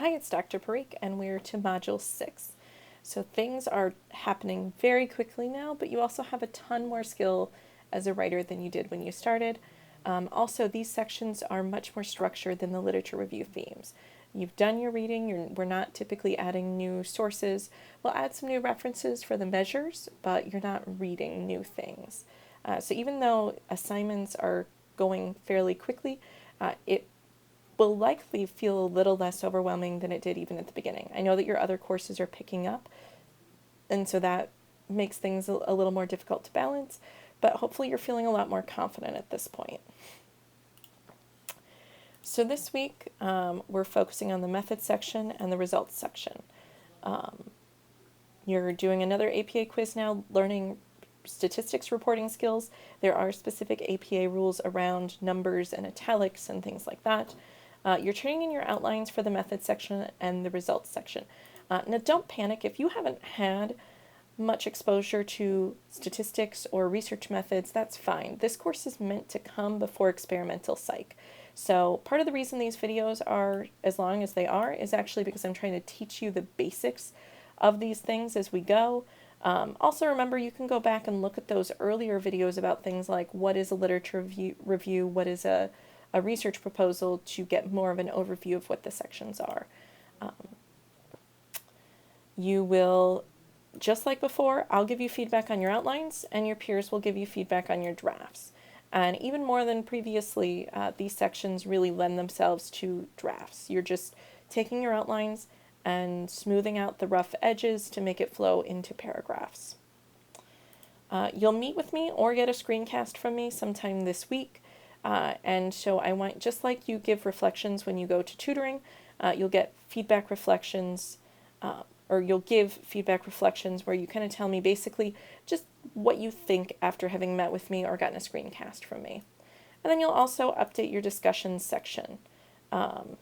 Hi, it's Dr. Parikh, and we're to Module 6. So things are happening very quickly now, but you also have a ton more skill as a writer than you did when you started. Also, these sections are much more structured than the literature review themes. You've done your reading, we're not typically adding new sources. We'll add some new references for the measures, but you're not reading new things. So even though assignments are going fairly quickly, it will likely feel a little less overwhelming than it did even at the beginning. I know that your other courses are picking up, and so that makes things a little more difficult to balance, but hopefully you're feeling a lot more confident at this point. So this week, we're focusing on the methods section and the results section. You're doing another APA quiz now, learning statistics reporting skills. There are specific APA rules around numbers and italics and things like that. You're turning in your outlines for the methods section and the results section. Now, don't panic if you haven't had much exposure to statistics or research methods. That's fine. This course is meant to come before experimental psych. So part of the reason these videos are as long as they are is actually because I'm trying to teach you the basics of these things as we go. Also remember, you can go back and look at those earlier videos about things like what is a literature review, what is a research proposal, to get more of an overview of what the sections are. You will, just like before, I'll give you feedback on your outlines, and your peers will give you feedback on your drafts. And even more than previously, these sections really lend themselves to drafts. You're just taking your outlines and smoothing out the rough edges to make it flow into paragraphs. You'll meet with me or get a screencast from me sometime this week. And so I want, just like you give reflections when you go to tutoring, you'll get feedback reflections, or you'll give feedback reflections where you kind of tell me basically just what you think after having met with me or gotten a screencast from me. And then you'll also update your discussion section. I'm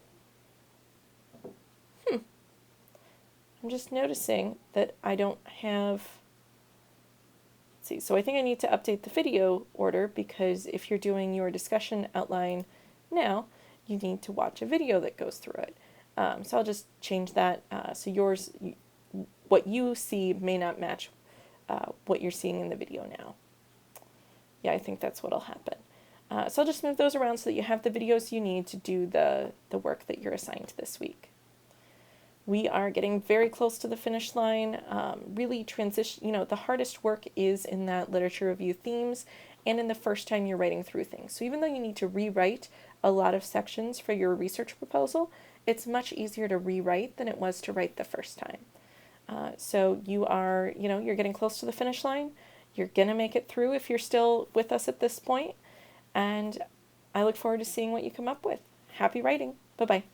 just noticing that I don't have, let's see, so I think I need to update the video order, because if you're doing your discussion outline now, you need to watch a video that goes through it. So I'll just change that, so yours, what you see may not match what you're seeing in the video now. Yeah, I think that's what'll happen. So I'll just move those around so that you have the videos you need to do the work that you're assigned this week. We are getting very close to the finish line. Really transition, the hardest work is in that literature review themes and in the first time you're writing through things. So even though you need to rewrite a lot of sections for your research proposal, it's much easier to rewrite than it was to write the first time. So you are, you're getting close to the finish line. You're going to make it through if you're still with us at this point. And I look forward to seeing what you come up with. Happy writing. Bye-bye.